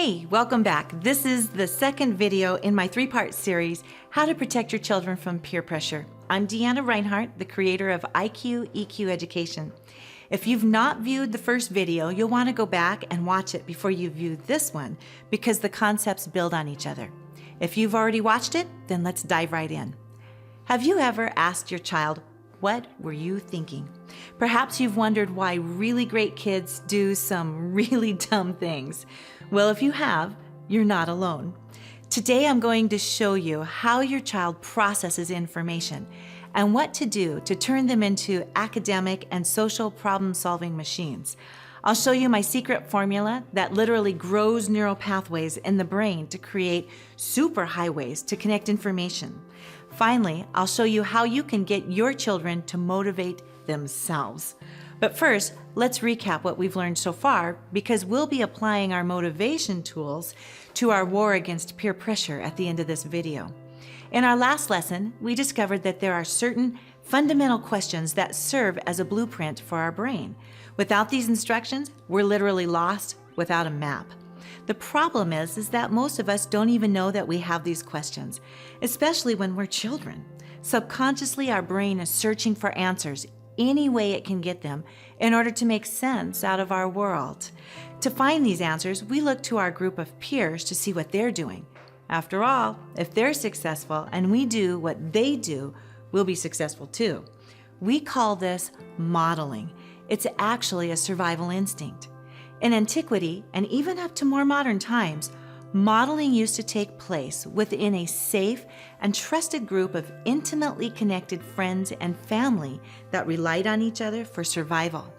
Hey, welcome back. This is the second video in my three-part series, How to Protect Your Children from Peer Pressure. I'm Deanna Reinhart, the creator of IQ EQ Education. If you've not viewed the first video, you'll want to go back and watch it before you view this one because the concepts build on each other. If you've already watched it, then let's dive right in. Have you ever asked your child, what were you thinking? Perhaps you've wondered why really great kids do some really dumb things. Well, if you have, you're not alone. Today I'm going to show you how your child processes information and what to do to turn them into academic and social problem-solving machines. I'll show you my secret formula that literally grows neural pathways in the brain to create superhighways to connect information. Finally, I'll show you how you can get your children to motivate themselves. But first, let's recap what we've learned so far because we'll be applying our motivation tools to our war against peer pressure at the end of this video. In our last lesson, we discovered that there are certain fundamental questions that serve as a blueprint for our brain. Without these instructions, we're literally lost without a map. The problem is that most of us don't even know that we have these questions, especially when we're children. Subconsciously, our brain is searching for answers any way it can get them in order to make sense out of our world. To find these answers, we look to our group of peers to see what they're doing. After all, if they're successful and we do what they do, we'll be successful too. We call this modeling. It's actually a survival instinct. In antiquity, and even up to more modern times, modeling used to take place within a safe and trusted group of intimately connected friends and family that relied on each other for survival.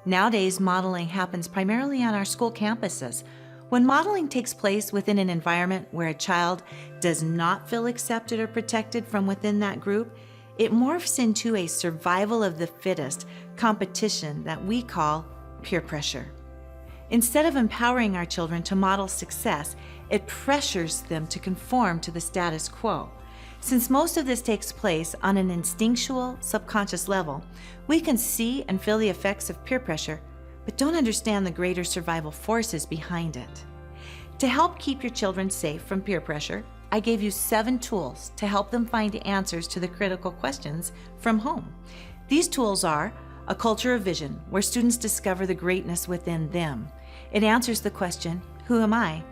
Nowadays, modeling happens primarily on our school campuses. When modeling takes place within an environment where a child does not feel accepted or protected from within that group, it morphs into a survival of the fittest competition that we call peer pressure. Instead of empowering our children to model success, it pressures them to conform to the status quo. Since most of this takes place on an instinctual, subconscious level, we can see and feel the effects of peer pressure, but don't understand the greater survival forces behind it. To help keep your children safe from peer pressure, I gave you 7 tools to help them find answers to the critical questions from home. These tools are a culture of vision, where students discover the greatness within them. It answers the question, who am I?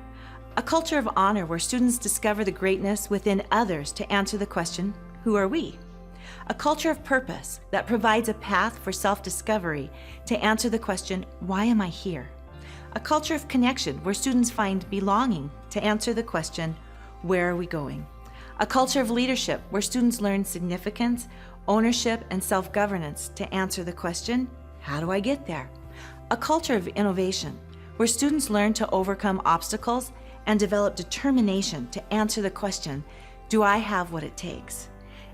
A culture of honor, where students discover the greatness within others to answer the question, who are we? A culture of purpose that provides a path for self-discovery to answer the question, why am I here? A culture of connection, where students find belonging to answer the question, where are we going? A culture of leadership, where students learn significance, ownership, and self-governance to answer the question, how do I get there? A culture of innovation, where students learn to overcome obstacles and develop determination to answer the question, do I have what it takes?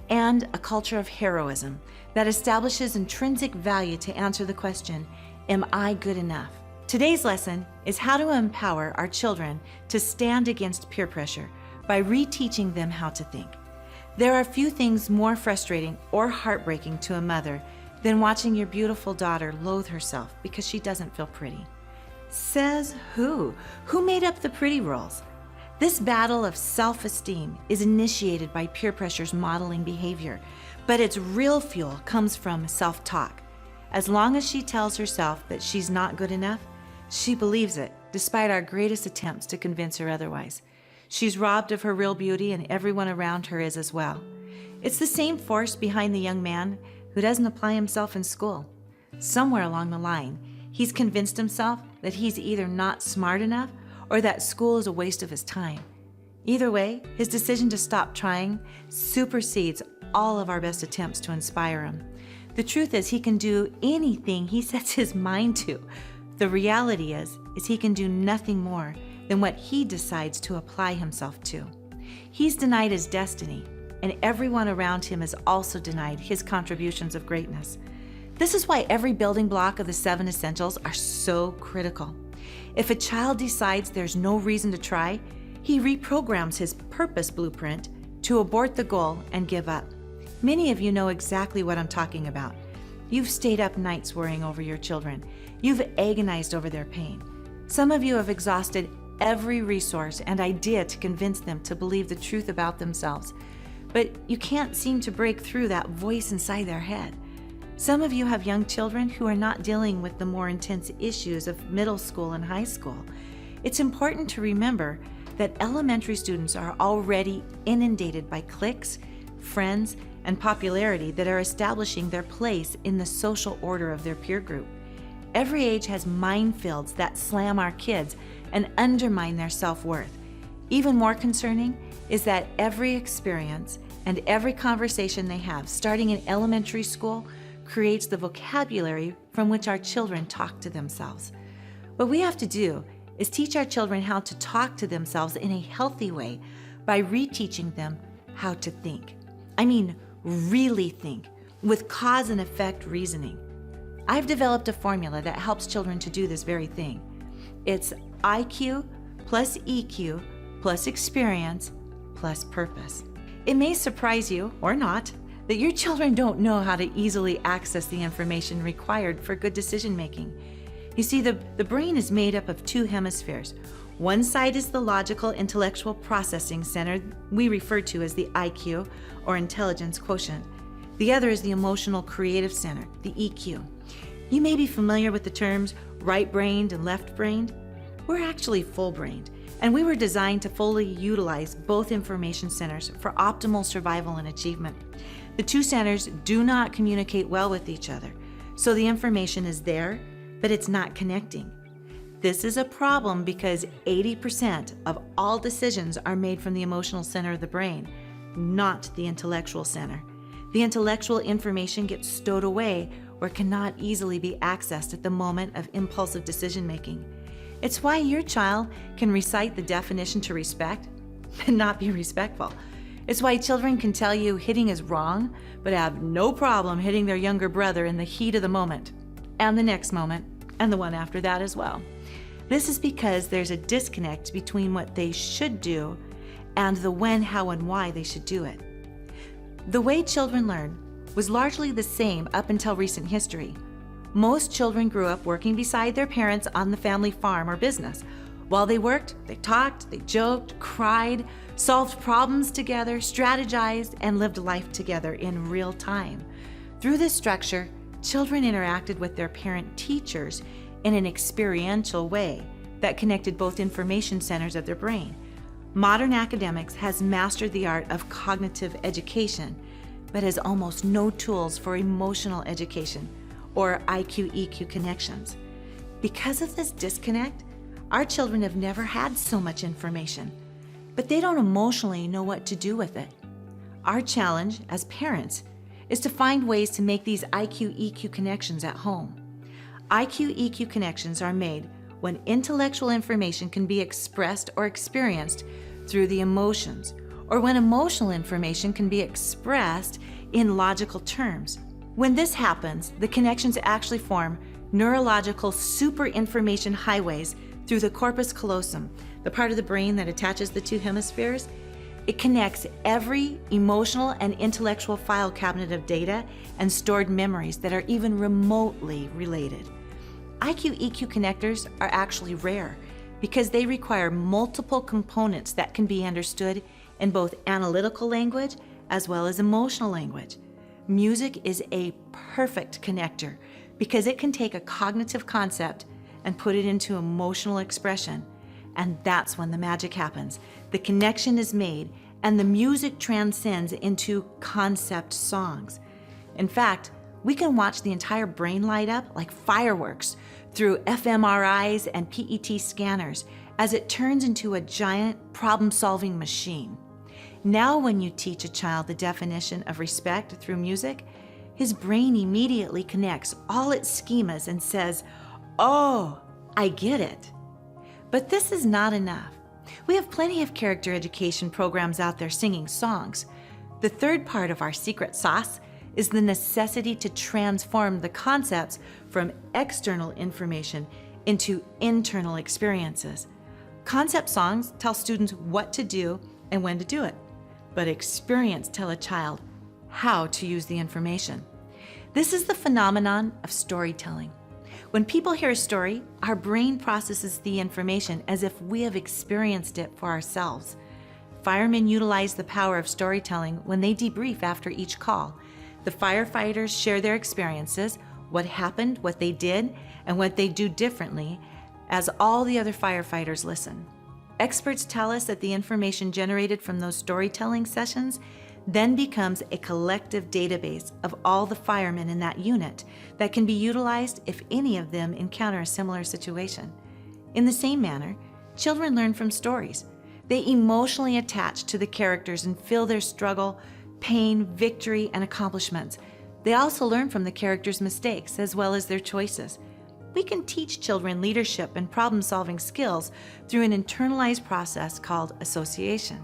And a culture of heroism that establishes intrinsic value to answer the question, am I good enough? Today's lesson is how to empower our children to stand against peer pressure by reteaching them how to think. There are few things more frustrating or heartbreaking to a mother than watching your beautiful daughter loathe herself because she doesn't feel pretty. Says who? Who made up the pretty roles? This battle of self-esteem is initiated by peer pressure's modeling behavior, but its real fuel comes from self-talk. As long as she tells herself that she's not good enough, she believes it, despite our greatest attempts to convince her otherwise. She's robbed of her real beauty, and everyone around her is as well. It's the same force behind the young man who doesn't apply himself in school. Somewhere along the line, he's convinced himself that he's either not smart enough or that school is a waste of his time. Either way, his decision to stop trying supersedes all of our best attempts to inspire him. The truth is he can do anything he sets his mind to. The reality is he can do nothing more than what he decides to apply himself to. He's denied his destiny, and everyone around him is also denied his contributions of greatness. This is why every building block of the 7 essentials are so critical. If a child decides there's no reason to try, he reprograms his purpose blueprint to abort the goal and give up. Many of you know exactly what I'm talking about. You've stayed up nights worrying over your children. You've agonized over their pain. Some of you have exhausted every resource and idea to convince them to believe the truth about themselves. But you can't seem to break through that voice inside their head. Some of you have young children who are not dealing with the more intense issues of middle school and high school. It's important to remember that elementary students are already inundated by cliques, friends, and popularity that are establishing their place in the social order of their peer group. Every age has minefields that slam our kids and undermine their self-worth. Even more concerning is that every experience and every conversation they have, starting in elementary school, creates the vocabulary from which our children talk to themselves. What we have to do is teach our children how to talk to themselves in a healthy way by reteaching them how to think. I mean, really think, with cause and effect reasoning. I've developed a formula that helps children to do this very thing. It's IQ plus EQ plus experience plus purpose. It may surprise you, or not, that your children don't know how to easily access the information required for good decision making. You see, the brain is made up of two hemispheres. One side is the logical intellectual processing center we refer to as the IQ, or intelligence quotient. The other is the emotional creative center, the EQ. You may be familiar with the terms right-brained and left-brained. We're actually full-brained, and we were designed to fully utilize both information centers for optimal survival and achievement. The two centers do not communicate well with each other, so the information is there, but it's not connecting. This is a problem because 80% of all decisions are made from the emotional center of the brain, not the intellectual center. The intellectual information gets stowed away where it cannot easily be accessed at the moment of impulsive decision making. It's why your child can recite the definition to respect and not be respectful. It's why children can tell you hitting is wrong, but have no problem hitting their younger brother in the heat of the moment, and the next moment, and the one after that as well. This is because there's a disconnect between what they should do and the when, how, and why they should do it. The way children learn was largely the same up until recent history. Most children grew up working beside their parents on the family farm or business. While they worked, they talked, they joked, cried, solved problems together, strategized, and lived life together in real time. Through this structure, children interacted with their parent teachers in an experiential way that connected both information centers of their brain. Modern academics has mastered the art of cognitive education, but has almost no tools for emotional education or IQ-EQ connections. Because of this disconnect, our children have never had so much information, but they don't emotionally know what to do with it. Our challenge as parents is to find ways to make these IQ-EQ connections at home. IQ-EQ connections are made when intellectual information can be expressed or experienced through the emotions, or when emotional information can be expressed in logical terms. When this happens, the connections actually form neurological super-information highways through the corpus callosum, the part of the brain that attaches the two hemispheres. It connects every emotional and intellectual file cabinet of data and stored memories that are even remotely related. IQ-EQ connectors are actually rare because they require multiple components that can be understood in both analytical language as well as emotional language. Music is a perfect connector because it can take a cognitive concept and put it into emotional expression. And that's when the magic happens. The connection is made and the music transcends into concept songs. In fact, we can watch the entire brain light up like fireworks through fMRIs and PET scanners as it turns into a giant problem-solving machine. Now when you teach a child the definition of respect through music, his brain immediately connects all its schemas and says, "Oh, I get it." But this is not enough. We have plenty of character education programs out there singing songs. The third part of our secret sauce is the necessity to transform the concepts from external information into internal experiences. Concept songs tell students what to do and when to do it, but experience tell a child how to use the information. This is the phenomenon of storytelling. When people hear a story, our brain processes the information as if we have experienced it for ourselves. Firemen utilize the power of storytelling when they debrief after each call. The firefighters share their experiences, what happened, what they did, and what they do differently, as all the other firefighters listen. Experts tell us that the information generated from those storytelling sessions then becomes a collective database of all the firemen in that unit that can be utilized if any of them encounter a similar situation. In the same manner, children learn from stories. They emotionally attach to the characters and feel their struggle, pain, victory, and accomplishments. They also learn from the characters' mistakes as well as their choices. We can teach children leadership and problem-solving skills through an internalized process called association.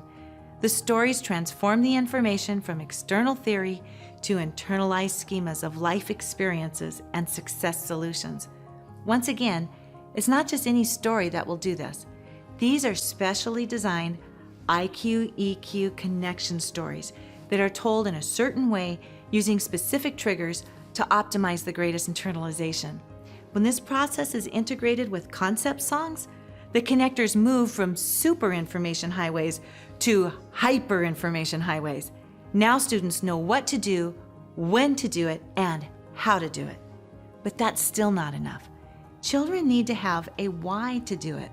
The stories transform the information from external theory to internalized schemas of life experiences and success solutions. Once again, it's not just any story that will do this. These are specially designed IQ-EQ connection stories that are told in a certain way using specific triggers to optimize the greatest internalization. When this process is integrated with concept songs, the connectors move from super information highways to hyper information highways. Now students know what to do, when to do it, and how to do it. But that's still not enough. Children need to have a why to do it.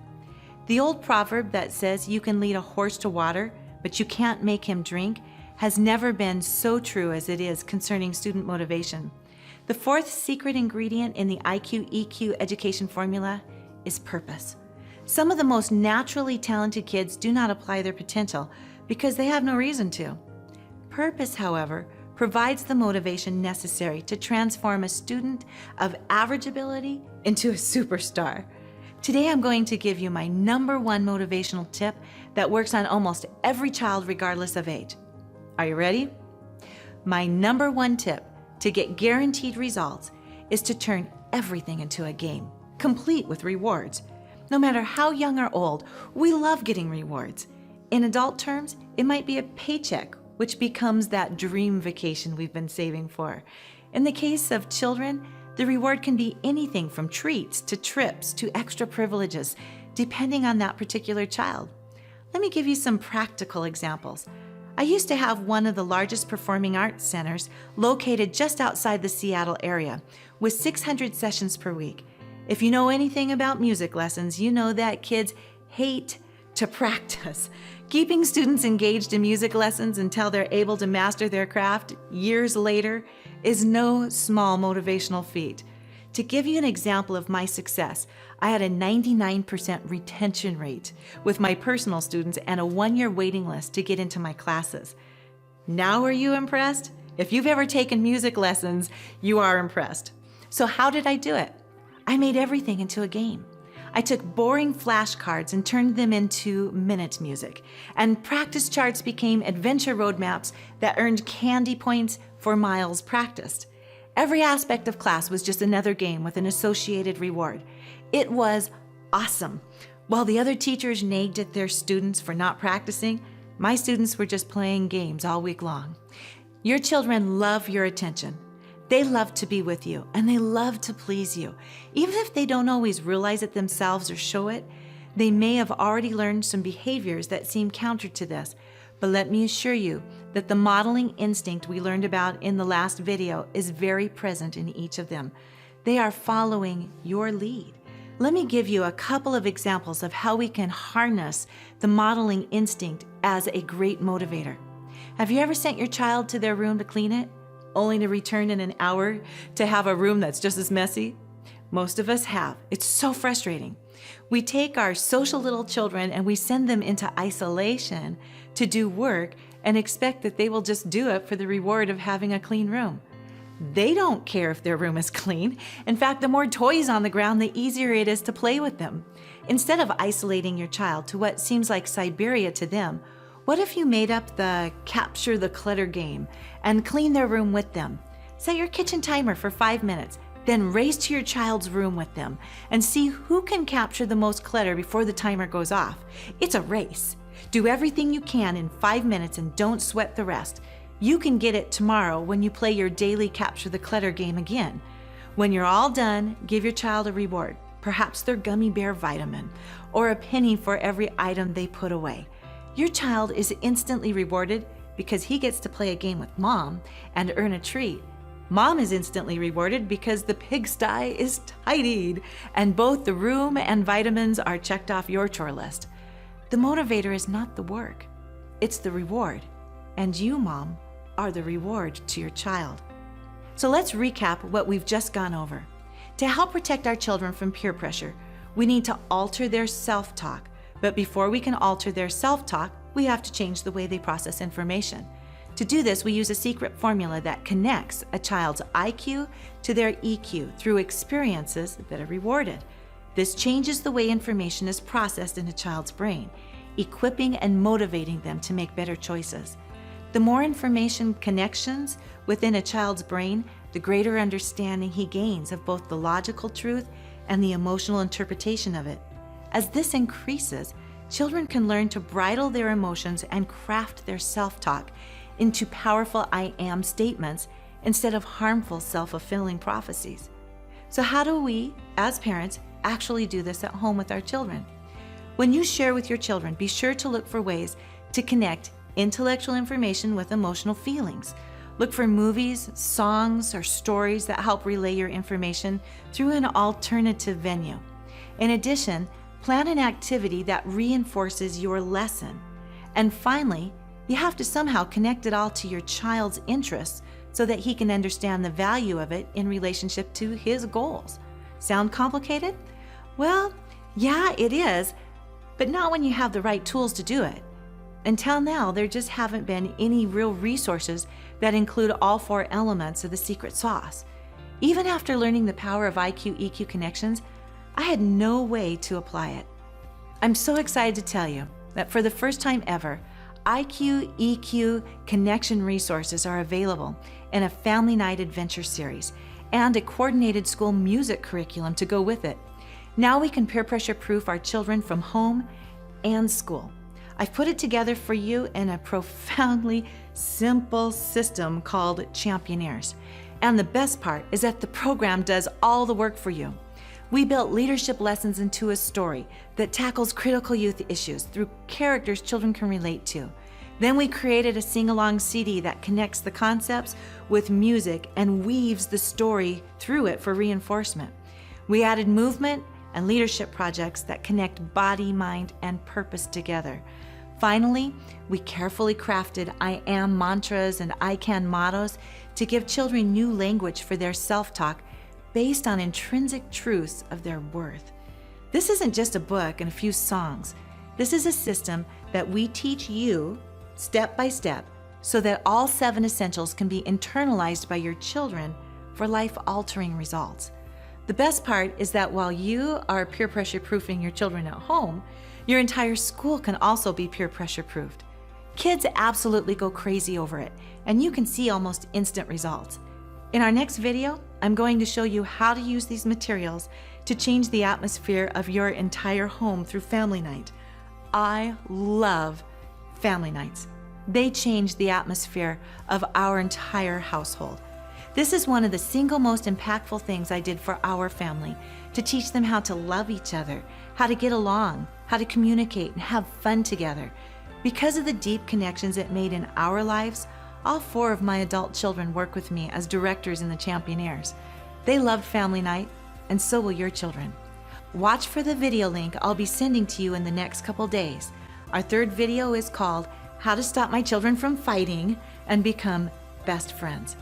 The old proverb that says you can lead a horse to water, but you can't make him drink, has never been so true as it is concerning student motivation. The fourth secret ingredient in the IQ-EQ education formula is purpose. Some of the most naturally talented kids do not apply their potential because they have no reason to. Purpose, however, provides the motivation necessary to transform a student of average ability into a superstar. Today I'm going to give you my number one motivational tip that works on almost every child regardless of age. Are you ready? My number one tip to get guaranteed results is to turn everything into a game, complete with rewards. No matter how young or old, we love getting rewards. In adult terms, it might be a paycheck, which becomes that dream vacation we've been saving for. In the case of children, the reward can be anything from treats to trips to extra privileges, depending on that particular child. Let me give you some practical examples. I used to have one of the largest performing arts centers located just outside the Seattle area, with 600 sessions per week. If you know anything about music lessons, you know that kids hate to practice. Keeping students engaged in music lessons until they're able to master their craft years later is no small motivational feat. To give you an example of my success, I had a 99% retention rate with my personal students and a 1-year waiting list to get into my classes. Now are you impressed? If you've ever taken music lessons, you are impressed. So how did I do it? I made everything into a game. I took boring flashcards and turned them into minute music, and practice charts became adventure roadmaps that earned candy points for miles practiced. Every aspect of class was just another game with an associated reward. It was awesome. While the other teachers nagged at their students for not practicing, my students were just playing games all week long. Your children love your attention. They love to be with you, and they love to please you. Even if they don't always realize it themselves or show it, they may have already learned some behaviors that seem counter to this. But let me assure you that the modeling instinct we learned about in the last video is very present in each of them. They are following your lead. Let me give you a couple of examples of how we can harness the modeling instinct as a great motivator. Have you ever sent your child to their room to clean it, only to return in an hour to have a room that's just as messy? Most of us have. It's so frustrating. We take our social little children and we send them into isolation to do work and expect that they will just do it for the reward of having a clean room. They don't care if their room is clean. In fact, the more toys on the ground, the easier it is to play with them. Instead of isolating your child to what seems like Siberia to them, what if you made up the capture the clutter game and clean their room with them? Set your kitchen timer for 5 minutes, then race to your child's room with them and see who can capture the most clutter before the timer goes off. It's a race. Do everything you can in 5 minutes and don't sweat the rest. You can get it tomorrow when you play your daily capture the clutter game again. When you're all done, give your child a reward, perhaps their gummy bear vitamin, or a penny for every item they put away. Your child is instantly rewarded because he gets to play a game with mom and earn a treat. Mom is instantly rewarded because the pigsty is tidied and both the room and vitamins are checked off your chore list. The motivator is not the work, it's the reward. And you, Mom, are the reward to your child. So let's recap what we've just gone over. To help protect our children from peer pressure, we need to alter their self-talk. But before we can alter their self-talk, we have to change the way they process information. To do this, we use a secret formula that connects a child's IQ to their EQ through experiences that are rewarded. This changes the way information is processed in a child's brain, equipping and motivating them to make better choices. The more information connections within a child's brain, the greater understanding he gains of both the logical truth and the emotional interpretation of it. As this increases, children can learn to bridle their emotions and craft their self-talk into powerful I am statements instead of harmful self-fulfilling prophecies. So how do we, as parents, actually do this at home with our children? When you share with your children, be sure to look for ways to connect intellectual information with emotional feelings. Look for movies, songs, or stories that help relay your information through an alternative venue. In addition, plan an activity that reinforces your lesson. And finally, you have to somehow connect it all to your child's interests so that he can understand the value of it in relationship to his goals. Sound complicated? Well, yeah, it is, but not when you have the right tools to do it. Until now, there just haven't been any real resources that include all four elements of the secret sauce. Even after learning the power of IQ-EQ connections, I had no way to apply it. I'm so excited to tell you that for the first time ever, IQ-EQ connection resources are available in a Family Night Adventure series and a coordinated school music curriculum to go with it. Now we can peer pressure proof our children from home and school. I've put it together for you in a profoundly simple system called Championeers. And the best part is that the program does all the work for you. We built leadership lessons into a story that tackles critical youth issues through characters children can relate to. Then we created a sing-along CD that connects the concepts with music and weaves the story through it for reinforcement. We added movement and leadership projects that connect body, mind, and purpose together. Finally, we carefully crafted I am mantras and I can mottos to give children new language for their self-talk based on intrinsic truths of their worth. This isn't just a book and a few songs. This is a system that we teach you step by step so that all 7 essentials can be internalized by your children for life-altering results. The best part is that while you are peer pressure proofing your children at home, your entire school can also be peer pressure proofed. Kids absolutely go crazy over it, and you can see almost instant results. In our next video, I'm going to show you how to use these materials to change the atmosphere of your entire home through Family Night. I love Family Nights. They change the atmosphere of our entire household. This is one of the single most impactful things I did for our family, to teach them how to love each other, how to get along, how to communicate and have fun together. Because of the deep connections it made in our lives, all 4 of my adult children work with me as directors in the Championeers. They loved Family Night, and so will your children. Watch for the video link I'll be sending to you in the next couple days. Our 3rd video is called How to Stop My Children from Fighting and Become Best Friends.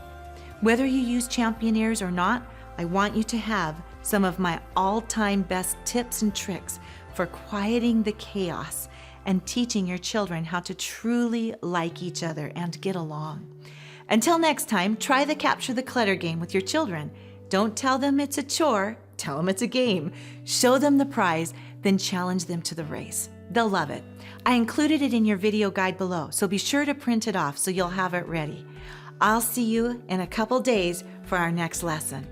Whether you use Championeers or not, I want you to have some of my all-time best tips and tricks for quieting the chaos and teaching your children how to truly like each other and get along. Until next time, try the Capture the Clutter game with your children. Don't tell them it's a chore, tell them it's a game. Show them the prize, then challenge them to the race. They'll love it. I included it in your video guide below, so be sure to print it off so you'll have it ready. I'll see you in a couple days for our next lesson.